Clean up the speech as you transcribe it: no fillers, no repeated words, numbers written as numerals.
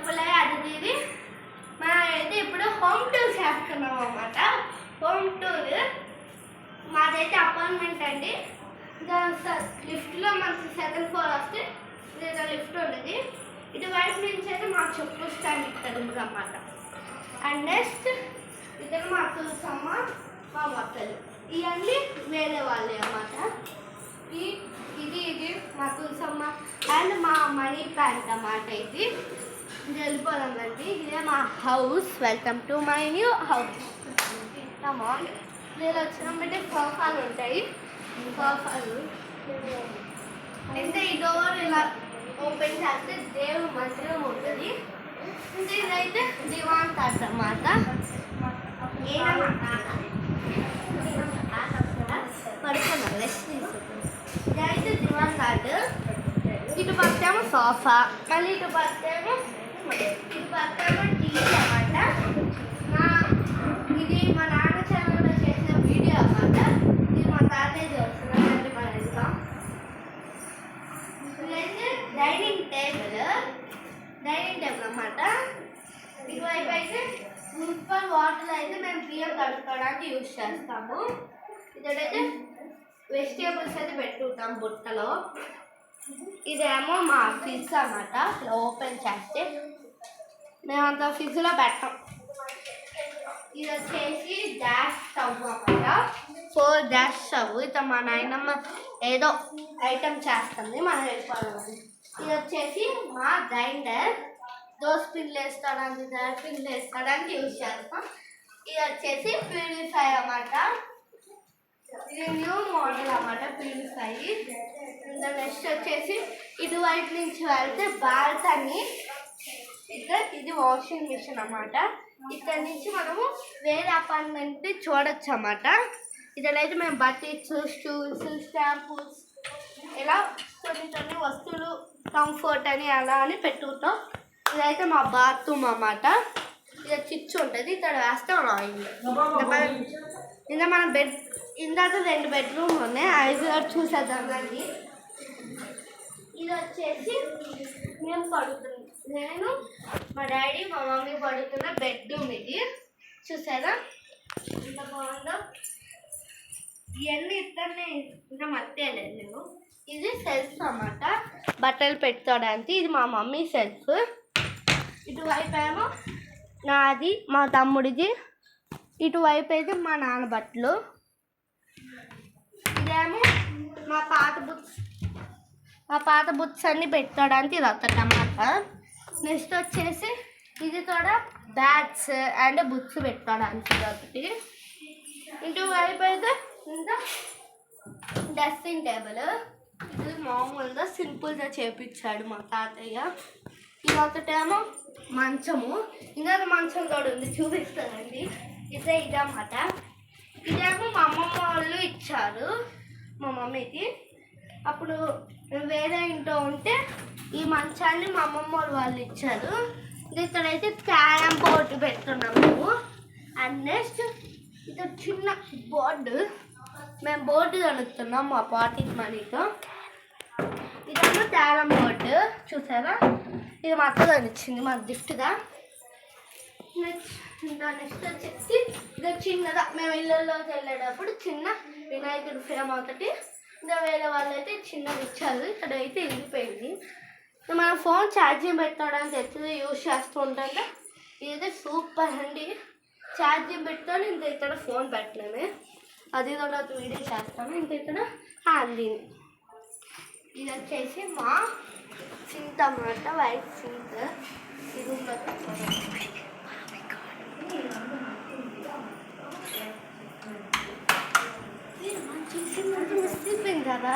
చెప్పలే అది ఇది మనం అయితే ఇప్పుడు హోమ్ టూర్ చేస్తున్నాం అన్నమాట. హోమ్ టూర్ మాదైతే అపార్ట్మెంట్ అండి. ఇంకా లిఫ్ట్లో మనకి సెకండ్ ఫ్లోర్ వస్తే లేదా లిఫ్ట్ ఉండదు. ఇటువైపు నుంచి అయితే మా చెప్పు స్టాండ్ ఇక్కడ అన్నమాట. అండ్ నెక్స్ట్ ఇక్కడ మా తులసమ్మ మా మొక్కలు ఇవన్నీ వేరే వాళ్ళే అన్నమాట. ఇది మా తులసమ్మ అండ్ మా మనీ ప్లాంట్ అన్నమాట. ఇది వెళ్ళిపోదామండి. ఇదే మా house. Welcome to my new house. నేను వచ్చినప్పుడు సోఫాలు ఉంటాయి. సోఫాలు అయితే ఈ డోర్ ఇలా ఓపెన్ చేస్తే దేవుడు మంచిగా ఉంటుంది. ఇంకా ఇదైతే దివాన్ కాట్ అన్నమాట. పడుకున్నాను రెస్ట్ తీసుకుంటాను. ఇదైతే దివాన్ కాట్. ఇటు పక్కేమో సోఫా, మళ్ళీ ఇటు పక్కేమో టీవీ అన్నమాట. ఇది మా నాన్న ఛానల్లో చేసిన వీడియో అన్నమాట. ఇది మా తాతయ్య చూస్తున్నారంటే మన ఇంట్లో. ఇదైతే డైనింగ్ టేబుల్ అన్నమాట. ఇటువైపు అయితే మున్సిపల్ వాటర్ అయితే మేము బియ్యం కడుక్కోవడానికి యూజ్ చేస్తాము. ఇదైతే వెజిటేబుల్స్ అయితే పెట్టుకుంటాం బుట్టలో. ఇదేమో మా ఫ్రిడ్జ్ అన్నమాట. ఇలా ఓపెన్ చేస్తే మేమంతా ఫ్రిడ్జ్లో పెట్టాం. ఇది వచ్చేసి గ్యాస్ స్టవ్ అన్నమాట. 4 గ్యాస్ స్టవ్. ఇట్లా మా నాయనమ్మ ఏదో ఐటమ్ చేస్తుంది, మనం వెళ్ళిపోవాలి. ఇది వచ్చేసి మా గ్రైండర్. దోశ పిండిలు వేసుకోవడానికి పిండిలు వేసుకోవడానికి యూజ్ చేస్తాం. ఇది వచ్చేసి ప్యూరిఫై అన్నమాట. ఇది న్యూ మోడల్ అన్నమాట ప్యూరిఫై. ఇంకా నెక్స్ట్ వచ్చేసి ఇటువైపు నుంచి వెళ్తే బాల్కనీ. ఇది వాషింగ్ మిషన్ అన్నమాట. ఇక్కడ నుంచి మనము వేరే అపార్ట్మెంట్ చూడొచ్చు అన్నమాట. ఇదైతే మేము బకెట్స్, స్టూల్స్, షాంపూస్ ఇలా కొన్ని వస్తువులు కంఫర్ట్ అని అలా అని పెట్టుకుంటాం. ఇదైతే మా బాత్రూమ్ అన్నమాట. ఇది చిచ్చు ఉంటుంది, ఇక్కడ వేస్తే మనం ఆయిల్. ఇంకా మన బెడ్ ఇందాక 2 బెడ్రూమ్ ఉన్నాయి. అవి చూసేద్దాం రండి. ఇది వచ్చేసి మేము పడుతుంది, నేను మా డాడీ మా మమ్మీ పడుతున్న బెడ్రూమ్. ఇది చూసారా ఎంత బాగుందో. ఇవన్నీ ఇద్దరిని ఇంకా మర్చిపోయలేదు నేను. ఇది సెల్ఫ్ అన్నమాట, బట్టలు పెట్టుకోవడానికి. ఇది మా మమ్మీ సెల్ఫ్. ఇటువైపు ఏమో నాది, మా తమ్ముడిది. ఇటువైపు అయితే మా నాన్న బట్టలు. ఇదేమో మా పాత బుక్స్ అన్నీ పెట్టుకోవడానికి ఇది ఒకటన్నమాట. నెక్స్ట్ వచ్చేసి ఇది కూడా బ్యాగ్స్ అండ్ బుక్స్ పెట్టుకోవడానికి ఇది ఒకటి. ఇటువైపు అయితే ఇంకా డ్రెస్సింగ్ టేబుల్. ఇది మామూలుగా సింపుల్గా చేపించాడు మా తాతయ్య. ఇది ఒకటేమో మంచము. ఇంకా మంచం కూడా ఉంది, చూపిస్తానండి. ఇదన్నమాట. ఇదేమో మా అమ్మమ్మ వాళ్ళు ఇచ్చారు మా మమ్మీకి. అప్పుడు వేరే ఇంట్లో ఉంటే ఈ మంచాన్ని మా అమ్మమ్మ వాళ్ళు ఇచ్చారు. ఇక్కడైతే క్యారమ్ బోర్డు పెడుతున్నాం మేము. అండ్ నెక్స్ట్ ఇది చిన్న బోర్డు, మేము బోర్డు కడుగుతున్నాం మా పాకెట్ మనీతో. ఇదేమో క్యారమ్ బోర్డు చూసారా. ఇది మా అత్త ఇచ్చింది మాకు గిఫ్ట్గా. నెక్స్ట్ వచ్చేసి ఇది చిన్నగా మేము ఇళ్ళల్లోకి వెళ్ళేటప్పుడు చిన్న వినాయకుడి ఫ్రేమ్ ఒకటి. ఇంకా వేరే వాళ్ళు అయితే చిన్నది ఇచ్చారు. ఇక్కడ అయితే వెళ్ళిపోయింది. మన ఫోన్ ఛార్జింగ్ పెట్టడానికి ఎప్పుడు యూజ్ చేస్తూ ఉంటాం. ఇదైతే సూపర్ అండి. ఛార్జింగ్ పెట్టుకొని ఇంకా ఇక్కడ ఫోన్ పెట్టలేమే, అది కూడా వీడియో చేస్తాము. ఇంకా ఇక్కడ హ్యాండింగ్. ఇది వచ్చేసి మా సింక్ అన్నమాట, వైట్ సింక్. ఇది మంచి కదా.